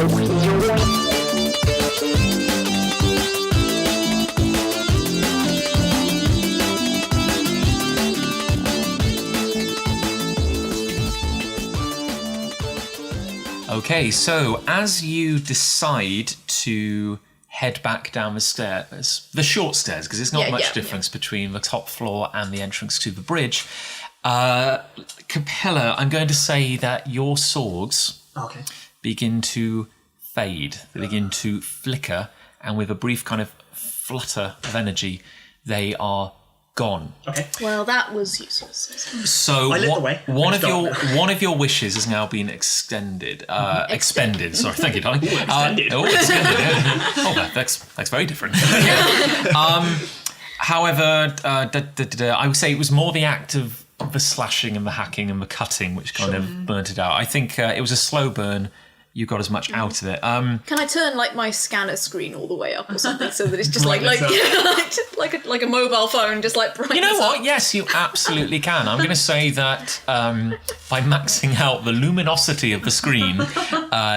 Okay, so as you decide to head back down the stairs, the short stairs, because there's not much difference between the top floor and the entrance to the bridge, Capella, I'm going to say that your swords begin to fade, they begin to flicker, and with a brief kind of flutter of energy, they are gone. Okay. Well, that was useless. So I lit the way. one of your wishes has now been expended. Sorry, thank you, darling. Extended. Extended. Oh, that's very different. However, I would say it was more the act of the slashing and the hacking and the cutting which kind of burnt it out. I think it was a slow burn. You got as much out of it. Can I turn like my scanner screne all the way up or something so that it's just like a mobile phone, just like bright. You know what? Yes, you absolutely can. I'm going to say that by maxing out the luminosity of the screen,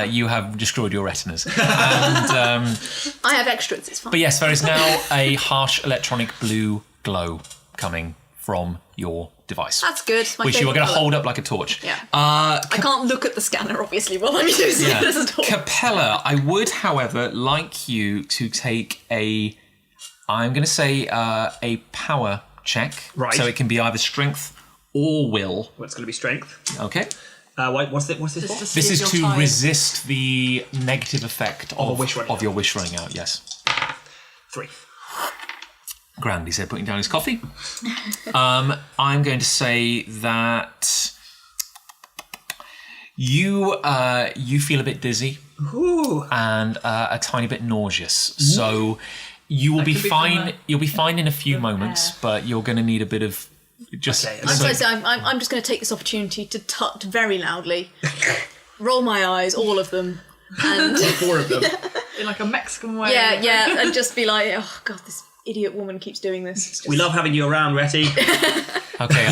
you have destroyed your retinas. And I have extras. It's fine. But yes, there is now a harsh electronic blue glow coming from your device. That's good. Which you are going to hold up like a torch. Yeah. I can't look at the scanner, obviously, while I'm using it as a torch. Capella, I would, however, like you to take a power check. Right. So it can be either strength or will. Well, it's going to be strength. Okay. What's this for? This is to resist the negative effect of your wish running out, yes. 3. Grand, he said, putting down his coffee. I'm going to say that you feel a bit dizzy. Ooh. And a tiny bit nauseous. So you will be fine. You'll be fine in a few moments, but you're going to need a bit of just. Okay, I'm just going to take this opportunity to tut very loudly, roll my eyes, all of them, and 4 of them in like a Mexican way. Yeah, and just be like, oh god, this idiot woman keeps doing this. Just... We love having you around, Retty. Okay,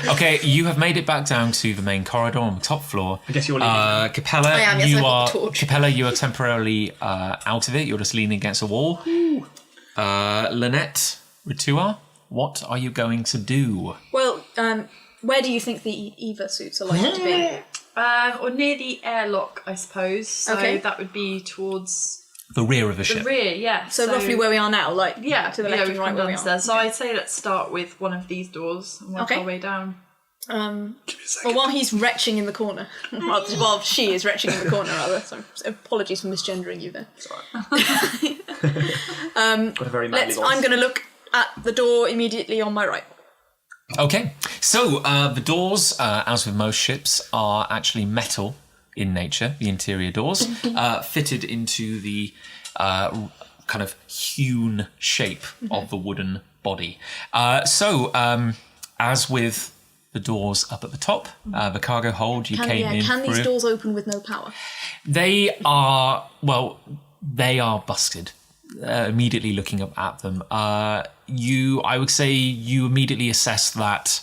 okay, you have made it back down to the main corridor on the top floor. I guess you're leaving. Capella, I am, yes, I've got the torch. Capella, you are temporarily out of it. You're just leaning against a wall. Lynette, Ritua, what are you going to do? Well, where do you think the Eva suits are likely to be? Or near the airlock, I suppose. So that would be towards the rear of the ship. The rear, yeah. So roughly where we are now, like to the left and right where we are. So I'd say let's start with one of these doors and work our way down. Well, while he's retching in the corner, while she is retching in the corner, rather. So apologies for misgendering you there. Sorry. Got a very manly voice. I'm going to look at the door immediately on my right. Okay, so the doors, as with most ships, are actually metal in nature, the interior doors, fitted into the kind of hewn shape of the wooden body. As with the doors up at the top, the cargo hold you came in Can through. these doors open with no power? They are busted. Immediately looking up at them, I would say you immediately assess that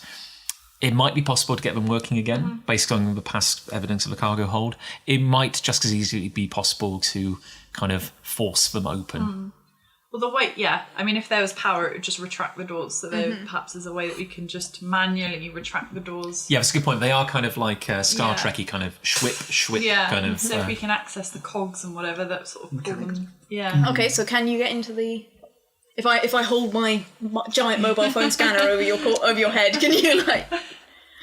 it might be possible to get them working again based on the past evidence of the cargo hold. It might just as easily be possible to kind of force them open. Well, the weight, I mean, if there was power, it would just retract the doors. So there perhaps is a way that we can just manually retract the doors. Yeah, that's a good point. They are kind of like Star Trek-y kind of schwip kind of... So if we can access the cogs and whatever, that sort of pull them... Yeah. Okay, so can you get into the... If I hold my giant mobile phone scanner over your head, can you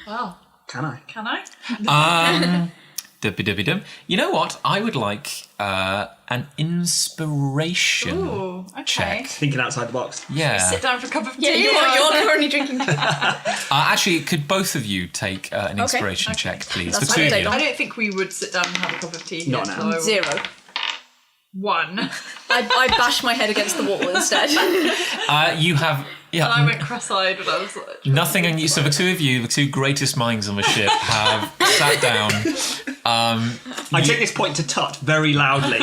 Well, can I? Dubby-dubby-dum. You know what? I would like an inspiration check. Thinking outside the box. Yeah. Sit down for a cup of tea. Yeah, you're currently drinking tea. Actually, could both of you take an inspiration check, please? That's The two of fine. you. I don't think we would sit down and have a cup of tea. Not now. 0. 1. I bashed my head against the wall instead. You have... Yeah. And I went cross-eyed when I was like... Nothing unusual. So the two of you, the two greatest minds on the ship, have sat down. I take this point to tut very loudly.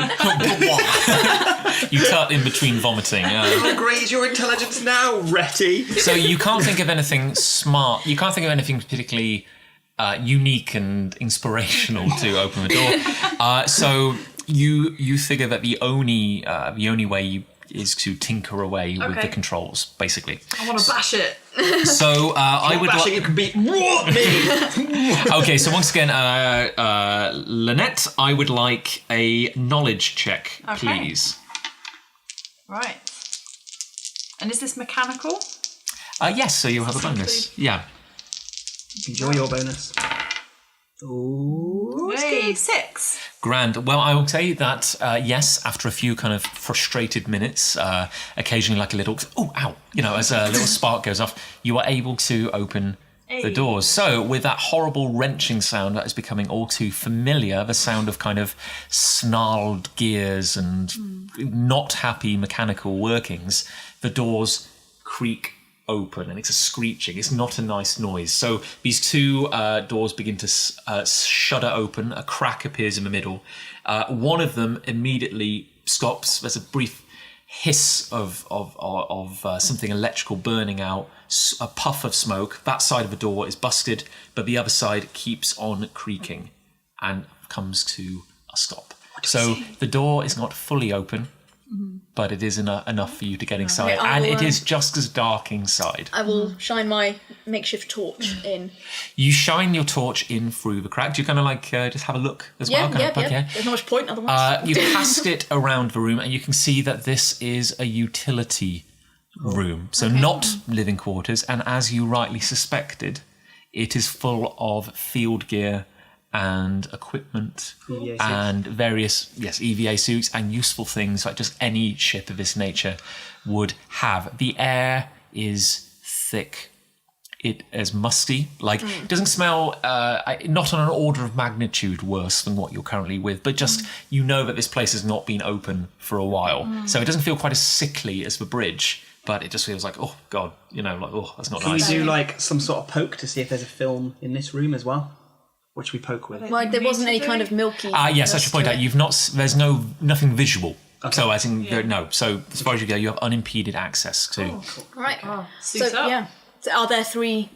You tut in between vomiting. How great is your intelligence now, Retty? So you can't think of anything smart. You can't think of anything particularly unique and inspirational to open the door. So you figure that the only way is to tinker away with the controls, basically. I want to bash it. So I would bashing, you can beat me. Okay, so once again, Lynette, I would like a knowledge check, please. Right. And is this mechanical? Yes, so you'll have a bonus. Yeah. Enjoy your bonus. Ooh. Hey, 6. Grand. Well, I will say that, yes, after a few kind of frustrated minutes, occasionally like a little, oh, ow, as a little spark goes off, you are able to open the doors. So with that horrible wrenching sound that is becoming all too familiar, the sound of kind of snarled gears and not happy mechanical workings, the doors creak open and it's a screeching. It's not a nice noise. So these two doors begin to shudder open. A crack appears in the middle. One of them immediately stops. There's a brief hiss of something electrical burning out, a puff of smoke. That side of the door is busted, but the other side keeps on creaking and comes to a stop. So the door is not fully open, but it is enough for you to get inside, Okay, and it is just as dark inside. I will shine my makeshift torch in. You shine your torch in through the crack. Do you kind of like just have a look as well? Yeah. There's not much point otherwise. You cast it around the room, and you can see that this is a utility room, so not living quarters. And as you rightly suspected, it is full of field gear and equipment and various EVA suits and useful things like just any ship of this nature would have. The air is thick. It is musty. It doesn't smell not on an order of magnitude worse than what you're currently with, but just you know that this place has not been open for a while. So it doesn't feel quite as sickly as the bridge, but it just feels like, oh god, that's not nice. Can we do some sort of poke to see if there's a film in this room as well? What should we poke with? Like there wasn't any kind of milky. Yes, I should point out there's nothing visual. Okay. So as in no. So as far as you go, you have unimpeded access to. Oh, cool. Right. So So are there 3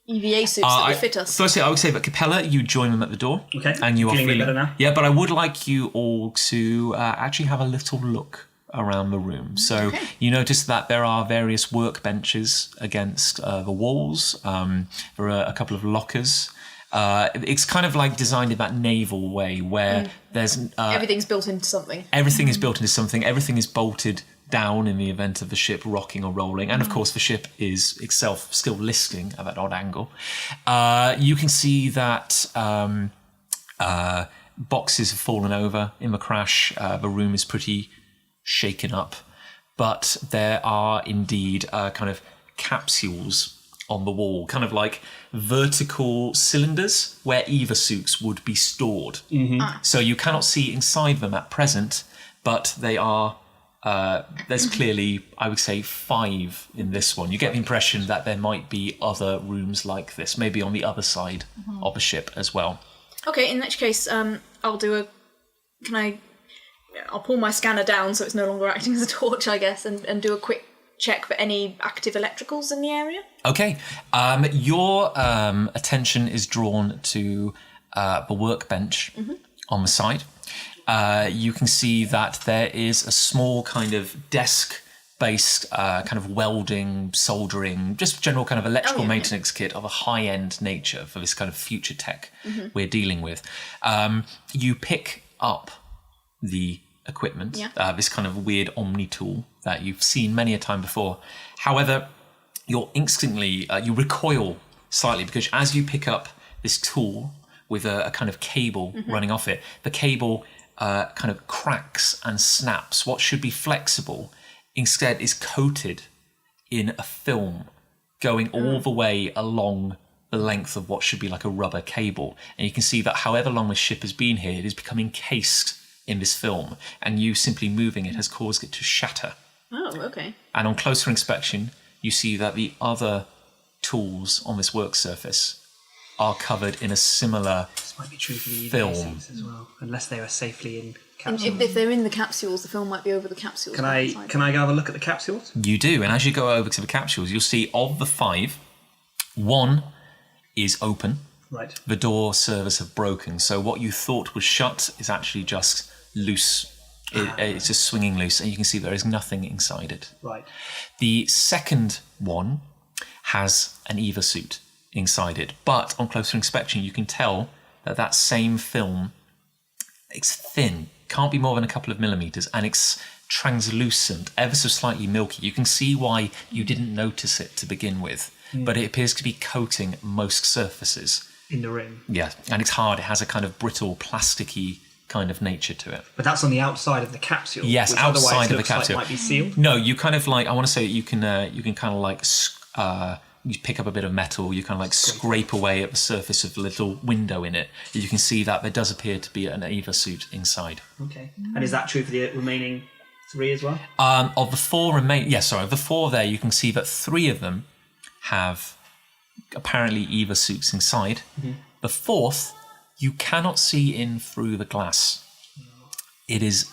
EVA suits that would fit us? Firstly, I would say that Capella, you join them at the door. Okay. And you are feeling better now? Yeah, but I would like you all to actually have a little look around the room. So you notice that there are various workbenches against the walls. There are a couple of lockers. It's kind of like designed in that naval way where there's everything's built into something. Everything is built into something. Everything is bolted down in the event of the ship rocking or rolling. And of course, the ship is itself still listing at that odd angle. You can see that boxes have fallen over in the crash. The room is pretty shaken up. But there are indeed kind of capsules on the wall, kind of like vertical cylinders where EVA suits would be stored. So you cannot see inside them at present, but they are, there's clearly, I would say, 5 in this one. You get the impression that there might be other rooms like this, maybe on the other side of the ship as well. Okay, in which case, I'll pull my scanner down so it's no longer acting as a torch, I guess, and do a quick check for any active electricals in the area. Okay. Your attention is drawn to the workbench on the side. You can see that there is a small kind of desk-based kind of welding, soldering, just general kind of electrical maintenance kit of a high-end nature for this kind of future tech we're dealing with. You pick up the equipment, this kind of weird Omni tool that you've seen many a time before. However, you're instantly, you recoil slightly because as you pick up this tool with a kind of cable running off it, the cable kind of cracks and snaps. What should be flexible instead is coated in a film going all the way along the length of what should be like a rubber cable. And you can see that however long the ship has been here, it is becoming encased in this film, and you simply moving it has caused it to shatter. Oh, okay. And on closer inspection, you see that the other tools on this work surface are covered in a similar This might be true for the film. EVA as well, unless they are safely in And capsules. if they're in the capsules, the film might be over the capsules. Can I go have a look at the capsules? You do, and as you go over to the capsules, you'll see of the 5, 1 is open. Right. The door servers have broken. So what you thought was shut is actually just loose. It's just swinging loose, and you can see there is nothing inside it. Right. The second one has an EVA suit inside it, but on closer inspection you can tell that same film, it's thin, can't be more than a couple of millimeters, and it's translucent, ever so slightly milky. You can see why you didn't notice it to begin with, but it appears to be coating most surfaces. In the room. Yeah, and it's hard. It has a kind of brittle, plasticky kind of nature to it. But that's on the outside of the capsule. Yes, which outside otherwise of the looks capsule. Like might be sealed. No, you kind of like, I want to say you can kind of like you pick up a bit of metal, you kind of like scrape away at the surface of the little window in it. You can see that there does appear to be an EVA suit inside. Okay. And is that true for the remaining 3 as well? Of the 4 of the 4 there, you can see that 3 of them have apparently EVA suits inside. Mm-hmm. The 4th, you cannot see in through the glass. It is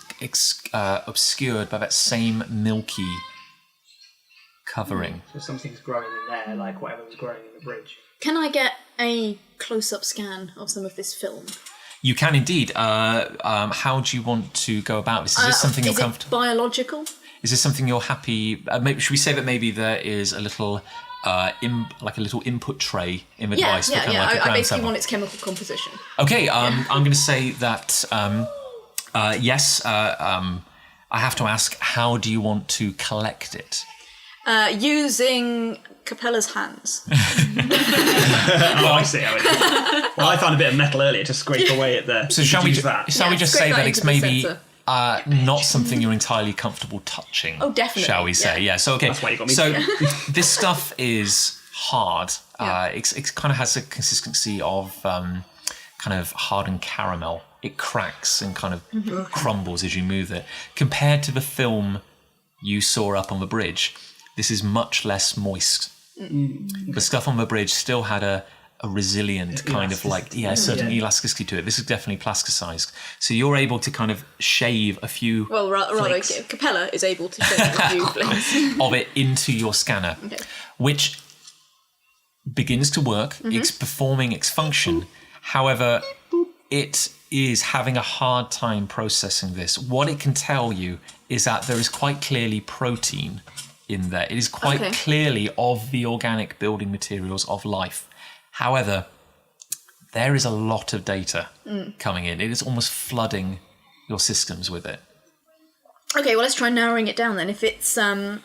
obscured by that same milky covering. So something's growing in there, like whatever was growing in the bridge. Can I get a close-up scan of some of this film? You can indeed. How do you want to go about this? Is this something you're comfortable? Is it biological? Is this something you're happy? Should we say that maybe there is a little, like a little input tray in the device? Yeah. Like a I ground basically sample? want its chemical composition. Okay. I'm going to say that yes. I have to ask, how do you want to collect it? Using Capella's hands. Oh, I see how it is. Well, I found a bit of metal earlier to scrape away at the... So shall we just say that it's maybe not something you're entirely comfortable touching? Oh, definitely. Shall we say? Yeah. So okay. That's why you got me. So this stuff is hard. Yeah. It kind of has a consistency of kind of hardened caramel. It cracks and kind of crumbles as you move it. Compared to the film you saw up on the bridge, this is much less moist. The stuff on the bridge still had a resilient kind of like, certain elasticity to it. This is definitely plasticized. So you're able to kind of shave a few Well, rather, Capella is able to shave a few flakes of it into your scanner, which begins to work. It's performing its function. However, it is having a hard time processing this. What it can tell you is that there is quite clearly protein in there. It is quite clearly of the organic building materials of life. However, there is a lot of data coming in. It is almost flooding your systems with it. Okay, well, let's try narrowing it down then. If it's a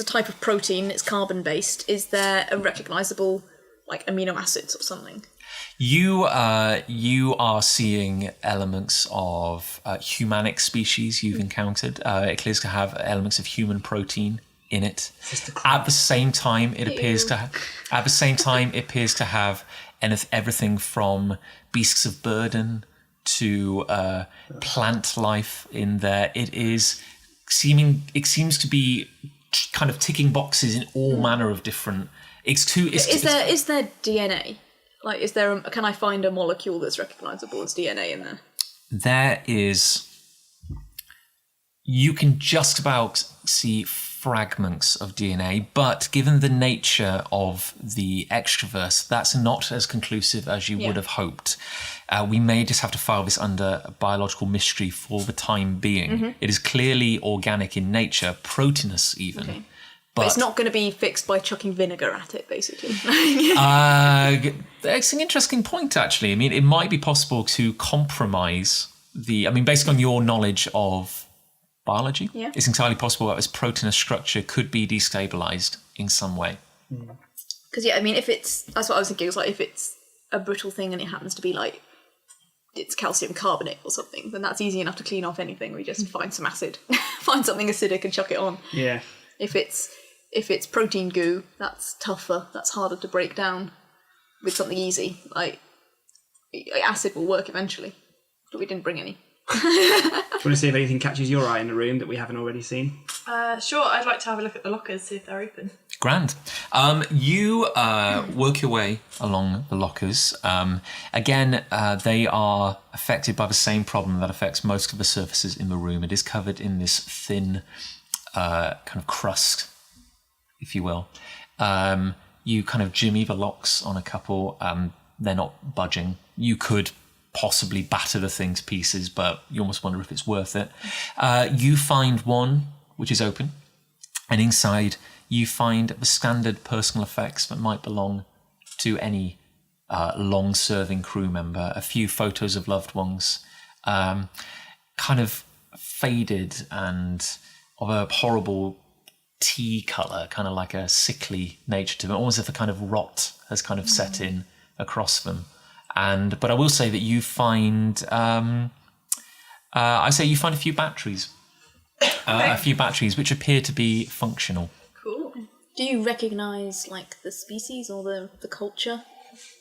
type of protein, it's carbon based. Is there a recognisable like amino acids or something? You are seeing elements of humanic species you've encountered. It appears to have elements of human protein in it. At the same time, it appears to have everything from beasts of burden to plant life in there. It seems to be kind of ticking boxes in all manner of different. Is there DNA? Like, can I find a molecule that's recognisable as DNA in there? There is. You can just about see fragments of DNA, but given the nature of the extraverse, that's not as conclusive as you would have hoped. We may just have to file this under a biological mystery for the time being. It is clearly organic in nature, proteinous even. Okay. But it's not going to be fixed by chucking vinegar at it, basically. It's an interesting point, actually. I mean, it might be possible to compromise based on your knowledge of biology, it's entirely possible that this proteinous structure could be destabilized in some way. Because, that's what I was thinking. It's like if it's a brittle thing and it happens to be like, it's calcium carbonate or something, then that's easy enough to clean off anything. We just find some acid, find something acidic and chuck it on. Yeah. If it's protein goo, that's tougher, that's harder to break down with something easy. Like, acid will work eventually, but we didn't bring any. Do you want to see if anything catches your eye in the room that we haven't already seen? Sure, I'd like to have a look at the lockers, see if they're open. Grand. You work your way along the lockers. Again, they are affected by the same problem that affects most of the surfaces in the room. It is covered in this thin kind of crust, if you will. You kind of jimmy the locks on a couple. they're not budging. You could possibly batter the thing to pieces, but you almost wonder if it's worth it. You find one which is open, and inside you find the standard personal effects that might belong to any long-serving crew member. A few photos of loved ones, kind of faded and of a horrible tea colour, kind of like a sickly nature to them, almost as if a kind of rot has kind of set in across them. But I will say that you find, I say you find a few batteries, which appear to be functional. Cool. Do you recognise like the species or the culture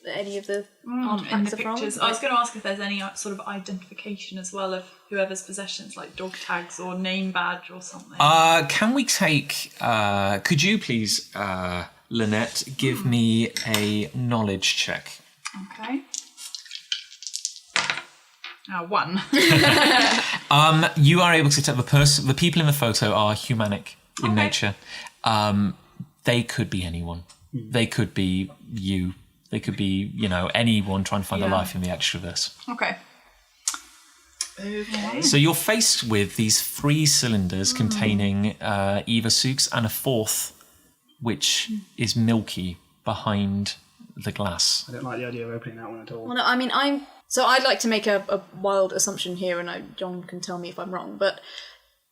that any of the in artifacts the are from? pictures. I was going to ask if there's any sort of identification as well of whoever's possessions, like dog tags or name badge or something. Can we take? Could you please, Lynette, give me a knowledge check? Okay. 1. You are able to tell the people in the photo are humanic in nature. They could be anyone. They could be you. They could be, anyone trying to find a life in the extraverse. Okay. So you're faced with these 3 cylinders containing Eva suits and a 4th, which is milky behind the glass. I don't like the idea of opening that one at all. Well, no, I mean, I'd like to make a wild assumption here, and John can tell me if I'm wrong, but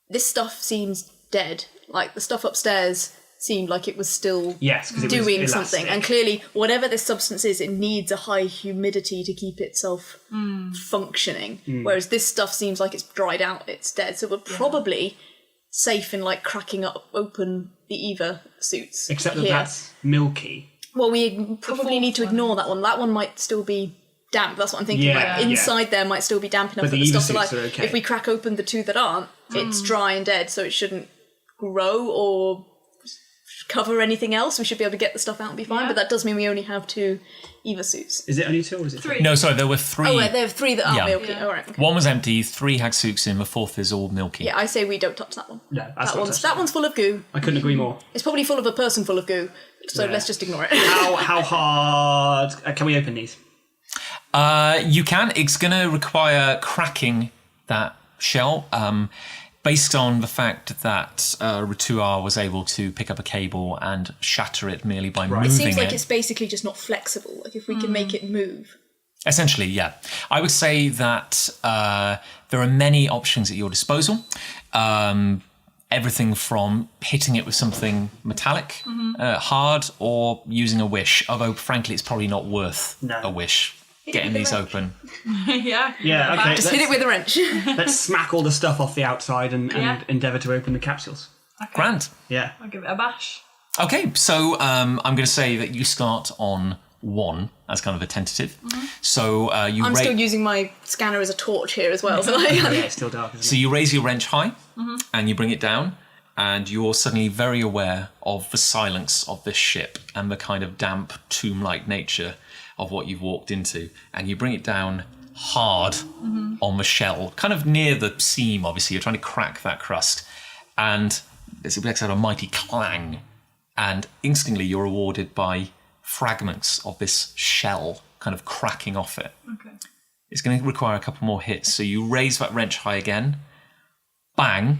this stuff seems dead. Like, the stuff upstairs seemed like it was still doing something. And clearly, whatever this substance is, it needs a high humidity to keep itself functioning. Whereas this stuff seems like it's dried out, it's dead. So we're probably safe in, like, cracking open the Eva suits. Except that that's milky. Well, we probably need to ignore that one. That one might still be damp. That's what I'm thinking. Yeah, inside there might still be damp enough but for the the Eva stuff to suits are okay. If we crack open the 2 that aren't, it's dry and dead, so it shouldn't grow or cover anything else. We should be able to get the stuff out and be fine, but that does mean we only have 2 Eva suits. Is it only 2 or is it 3? No, sorry, there were 3. Oh, there are 3 that aren't Yeah. milky. Yeah. All right. Okay. 1 was empty, 3 had suits in, the 4th is all milky. Yeah, I say we don't touch that one. No, that's not That one's full of goo. I couldn't agree more. It's probably full of a person full of goo, so let's just ignore it. How hard can we open these? You can. It's going to require cracking that shell, based on the fact that Rituar was able to pick up a cable and shatter it merely by moving It seems like it's basically just not flexible. Like, if we can make it move. Essentially, yeah. I would say that there are many options at your disposal. Everything from hitting it with something metallic, hard, or using a wish. Although, frankly, it's probably not worth a wish. Getting these open. Yeah, okay. Just hit it with a wrench. Let's smack all the stuff off the outside and endeavour to open the capsules. Okay. Grand. Yeah. I'll give it a bash. Okay, so I'm going to say that you start on 1 as kind of a tentative. So I'm still using my scanner as a torch here as well. So Yeah, it's still dark, isn't So you raise your wrench high and you bring it down, and you're suddenly very aware of the silence of this ship and the kind of damp, tomb-like nature of what you've walked into. And you bring it down hard on the shell, kind of near the seam, obviously. You're trying to crack that crust. And there's a mighty clang. And instantly you're rewarded by fragments of this shell kind of cracking off it. Okay. It's going to require a couple more hits. So you raise that wrench high again. Bang.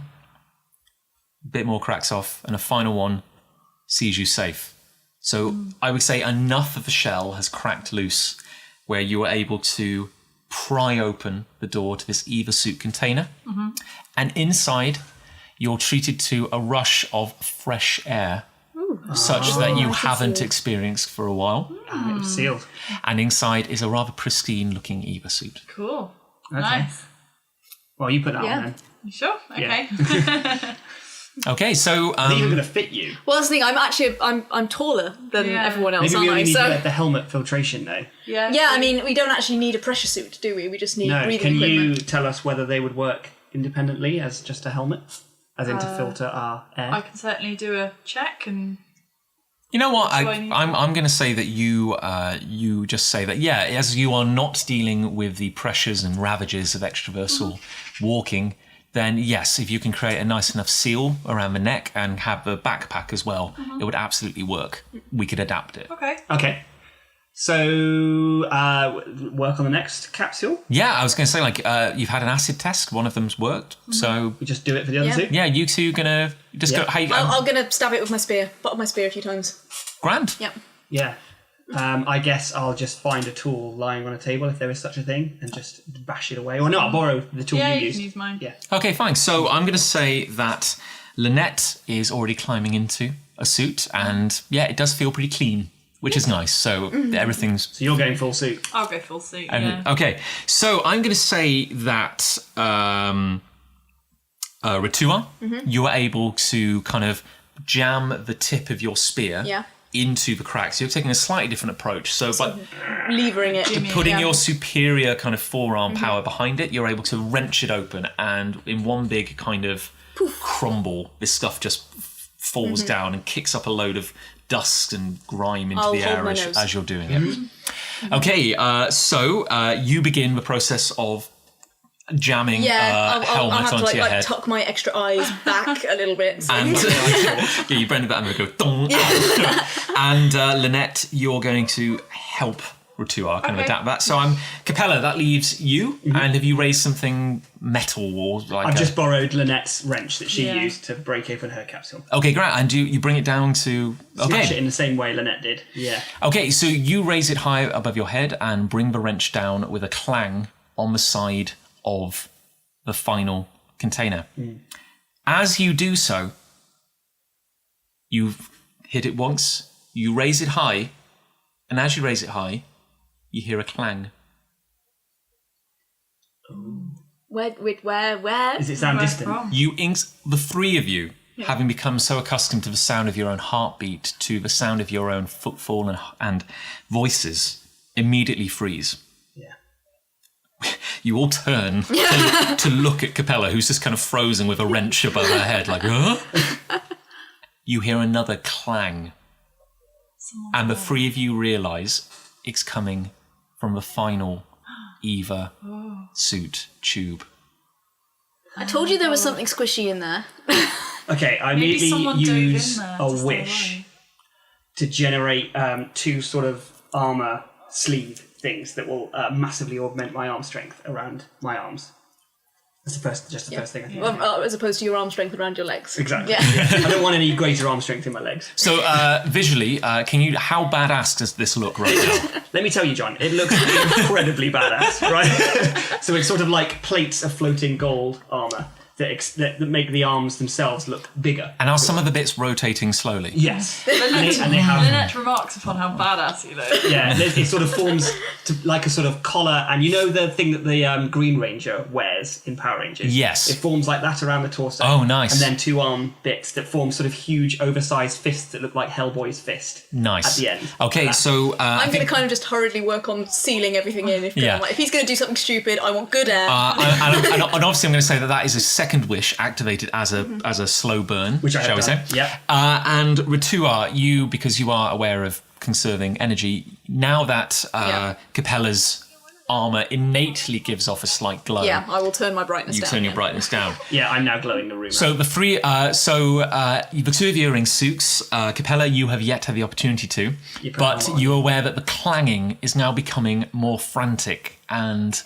A bit more cracks off. And a final one sees you safe. So I would say enough of the shell has cracked loose where you are able to pry open the door to this Eva suit container. And inside, you're treated to a rush of fresh air, such that you haven't experienced for a while. it? It's sealed. And inside is a rather pristine-looking Eva suit. Cool. Okay. Nice. Well, you put that on then. You sure? Okay. Yeah. Okay, so These are going to fit you. well, that's the thing. I'm taller than everyone else, Maybe we aren't only I? need So the helmet filtration though. Yeah. I mean, we don't actually need a pressure suit, do we? We just need No, breathing can equipment. you tell us whether they would work independently as just a helmet? As in to filter our air? I can certainly do a check and. you know what? Do I need- I'm going to say that you just say that, yeah, as you are not dealing with the pressures and ravages of extraversal walking, then yes, if you can create a nice enough seal around the neck and have the backpack as well, it would absolutely work. We could adapt it. Okay. Okay. So, work on the next capsule. Yeah, I was going to say, like, you've had an acid test. One of them's worked. So, We just do it for the other two. yeah, you two going to just go, hey, I'm gonna stab it with my spear. Bottom my spear a few times. grand. Yep. Yeah. I guess I'll just find a tool lying on a table if there is such a thing and just bash it away. Or no, I'll borrow the tool Yeah, you you used. can use mine. Yeah. Okay, fine. So I'm going to say that Lynette is already climbing into a suit, and yeah, it does feel pretty clean, which is nice. So everything's... So you're going full suit. I'll go full suit, yeah. Okay, so I'm going to say that Ritua, you are able to kind of jam the tip of your spear into the cracks. You're taking a slightly different approach. So by Levering it. putting your superior kind of forearm power behind it, you're able to wrench it open, and in one big kind of crumble, this stuff just falls down and kicks up a load of dust and grime into the air as you're doing it. Okay, so you begin the process of jamming I'll helmet have to onto your like head. tuck my extra eyes back a little bit. So. And yeah, you bend it back and go dong. And Lynette, you're going to help Ritua kind of adapt that. So Capella, that leaves you. And have you raised something metal or like? I've just borrowed Lynette's wrench that she used to break open her capsule. Okay, great. And you bring it down to Smash it in the same way Lynette did. Yeah. Okay, so you raise it high above your head and bring the wrench down with a clang on the side of the final container. As you do so, you hit it once, you raise it high, and as you raise it high, you hear a clang. Where? Does it sound distant? The three of you, having become so accustomed to the sound of your own heartbeat, to the sound of your own footfall and voices, immediately freeze. You all turn to look at Capella, who's just kind of frozen with a wrench above her head, like, huh? You hear another clang. And the three of you realise it's coming from the final Eva suit tube. I told you there was something squishy in there. Okay, I Maybe immediately someone dove use in there a to stay wish alive. to generate two sort of armour sleeve things that will massively augment my arm strength around my arms. That's the first thing I think. Well, as opposed to your arm strength around your legs. Exactly. Yeah. I don't want any greater arm strength in my legs. So visually, how badass does this look right now? Let me tell you, John, it looks incredibly badass, right? So it's sort of like plates of floating gold armour that make the arms themselves look bigger. And are some of the bits rotating slowly? Yes. and they have... Lynette remarks upon how badass you look. Yeah, it sort of forms like a sort of collar, and you know the thing that the Green Ranger wears in Power Rangers? Yes. It forms like that around the torso. Oh, nice. And then two arm bits that form sort of huge, oversized fists that look like Hellboy's fist. Nice. At the end. Okay, so... I'm going to kind of just hurriedly work on sealing everything in. If he's going to do something stupid, I want good air. and obviously I'm going to say that is a second wish activated as a slow burn, Which I have shall we say? done. Yeah. And Ritua, you, because you are aware of conserving energy, now that Capella's armour innately gives off a slight glow, yeah, I will turn my brightness down. you turn your brightness down. Yeah, I'm now glowing the room. So the three, the two of you are in suits. Capella, you have yet had the opportunity to, but you're aware that the clanging is now becoming more frantic and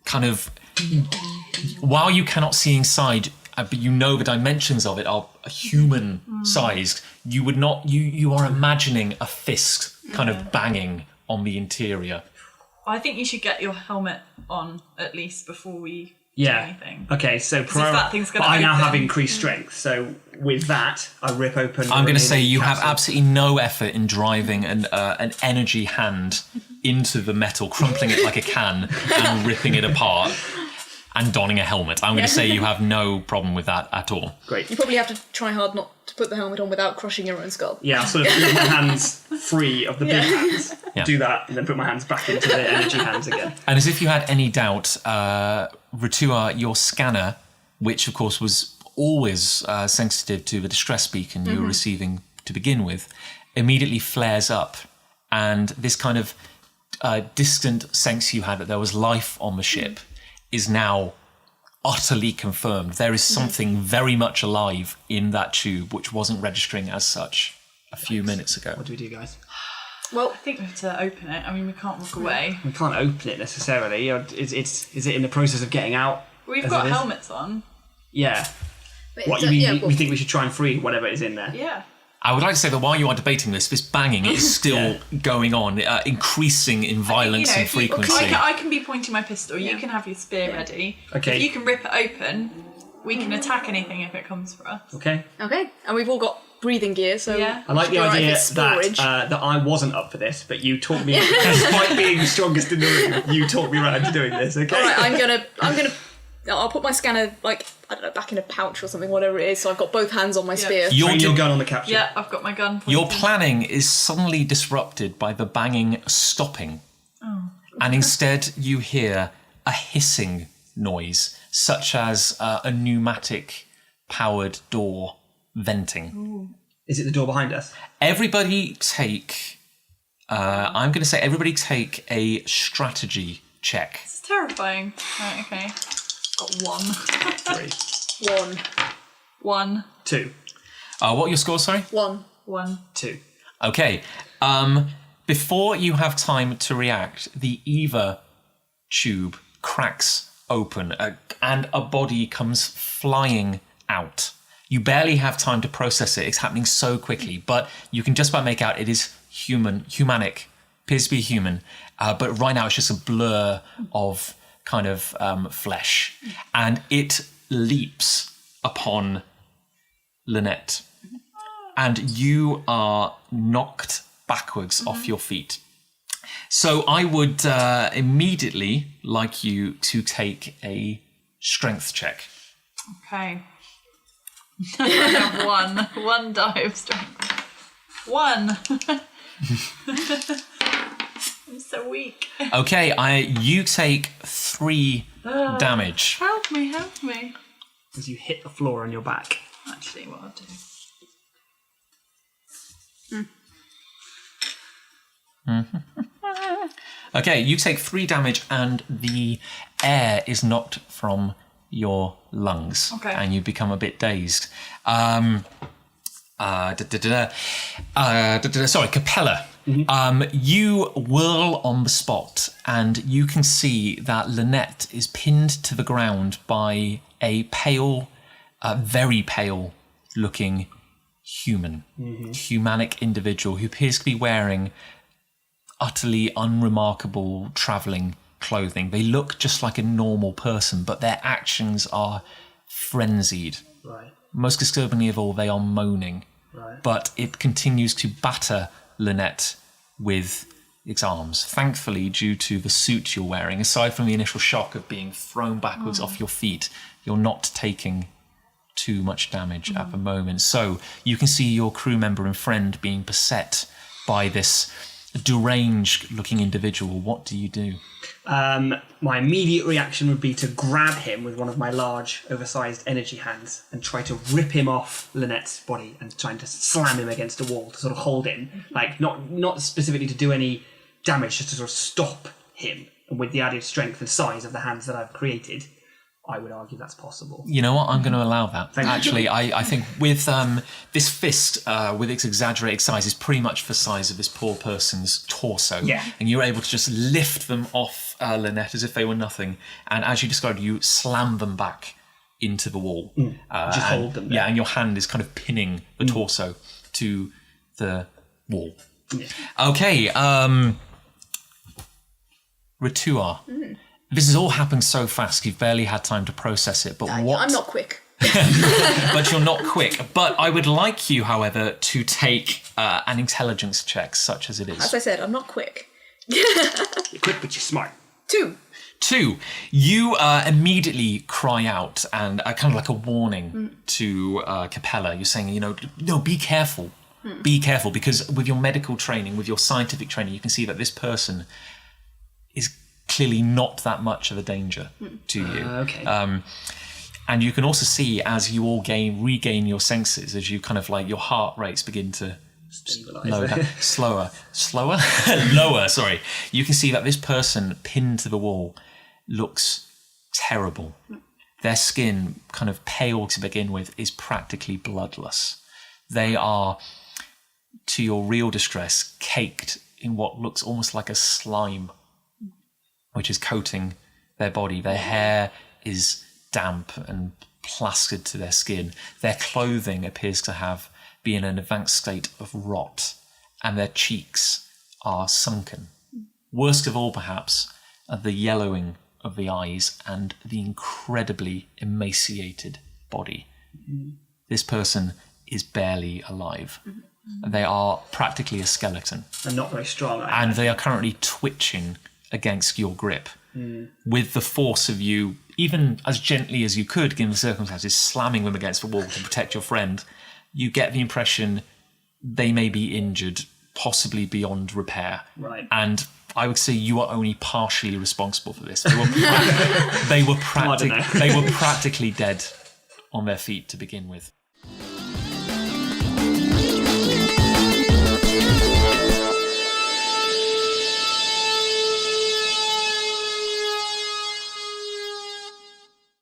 kind of. While you cannot see inside, but you know the dimensions of it are human sized, you would not. You are imagining a fist kind of banging on the interior. I think you should get your helmet on at least before we do anything. Okay, so that thing's gonna I now open. have increased strength, so with that, I rip open. I'm going to say you have capsule. absolutely no effort in driving an energy hand into the metal, crumpling it like a can, and ripping it apart. And donning a helmet. I'm going to say you have no problem with that at all. Great. You probably have to try hard not to put the helmet on without crushing your own skull. Yeah, I'll sort of leave my hands free of the big hands. Yeah. Do that, and then put my hands back into the energy hands again. And as if you had any doubt, Ritua, your scanner, which of course was always sensitive to the distress beacon you were receiving to begin with, immediately flares up. And this kind of distant sense you had that there was life on the ship is now utterly confirmed. There is something very much alive in that tube which wasn't registering as such a few minutes ago. What do we do, guys? Well, I think we have to open it. I mean, we can't walk away. We can't open it necessarily. Is it in the process of getting out? We've as got it is? helmets on. Yeah. but What it's, you mean? yeah, We think we should try and free whatever is in there? Yeah. I would like to say that while you are debating this banging is still going on, increasing in violence and if you- frequency. I can be pointing my pistol. You can have your spear ready. Okay. If you can rip it open, we can attack anything if it comes for us. Okay. Okay, and we've all got breathing gear, so Yeah. I like should be the alright if idea it's that storage. that I wasn't up for this, but you taught me, despite being the strongest in the room, you taught me right into doing this. Okay. All right, I'm gonna. I'll put my scanner I don't know back in a pouch or something, whatever it is. So I've got both hands on my spear. Train your gun on the capture. Yeah, I've got my gun. Your pointed. planning is suddenly disrupted by the banging stopping. And instead you hear a hissing noise, such as a pneumatic powered door venting. Is it the door behind us? Everybody take, I'm going to say everybody take a strategy check. It's terrifying. Right, okay. Got 1. 3, 1. 2, What are your scores, sorry? 1. 2. Okay. Before you have time to react, the Eva tube cracks open and a body comes flying out. You barely have time to process it. It's happening so quickly, but you can just about make out it is humanic, appears to be human, but right now it's just a blur of kind of flesh. And it leaps upon Lynette. And you are knocked backwards off your feet. So I would immediately like you to take a strength check. Okay. I have 1 die of strength. 1. I'm so weak. Okay, you take 3 damage. Help me. As you hit the floor on your back. Actually, what I'll do. Okay, you take 3 damage and the air is knocked from your lungs. Okay. And you become a bit dazed. Sorry, Capella. You whirl on the spot and you can see that Lynette is pinned to the ground by a pale, very pale looking human, humanic individual who appears to be wearing utterly unremarkable travelling clothing. They look just like a normal person, but their actions are frenzied. Right. Most disturbingly of all, they are moaning. Right. But it continues to batter Lynette with its arms. Thankfully, due to the suit you're wearing, aside from the initial shock of being thrown backwards off your feet, you're not taking too much damage at the moment. So you can see your crew member and friend being beset by this deranged looking individual. What do you do? My immediate reaction would be to grab him with one of my large, oversized energy hands and try to rip him off Lynette's body and trying to slam him against a wall to sort of hold him. Like, not specifically to do any damage, just to sort of stop him. And with the added strength and size of the hands that I've created, I would argue that's possible. You know what? I'm going to allow that. Thank you. Actually, I think with this fist, with its exaggerated size, is pretty much the size of this poor person's torso. Yeah. And you're able to just lift them off Lynette as if they were nothing. And as you described, you slam them back into the wall. Just hold them there. Yeah, and your hand is kind of pinning the torso to the wall. Yeah. Okay, Rituar. This has all happened so fast, you've barely had time to process it, but what... I'm not quick. But you're not quick. But I would like you, however, to take an intelligence check, such as it is. As I said, I'm not quick. You're quick, but you're smart. 2. 2, you immediately cry out, and kind of like a warning to Capella. You're saying, no, be careful. Be careful, because with your medical training, with your scientific training, you can see that this person is clearly not that much of a danger to you. Okay. And you can also see as you all regain your senses, as you kind of like your heart rates begin to lower down, slower, lower. Sorry. You can see that this person pinned to the wall looks terrible. Their skin, kind of pale to begin with, is practically bloodless. They are, to your real distress, caked in what looks almost like a slime, which is coating their body. Their hair is damp and plastered to their skin. Their clothing appears to be in an advanced state of rot, and their cheeks are sunken. Worst of all, perhaps, are the yellowing of the eyes and the incredibly emaciated body. This person is barely alive. They are practically a skeleton. And not very strong. And they are currently twitching against your grip. With the force of you, even as gently as you could, given the circumstances, slamming them against the wall to protect your friend, you get the impression they may be injured, possibly beyond repair. Right. And I would say you are only partially responsible for this. They were practically dead on their feet to begin with.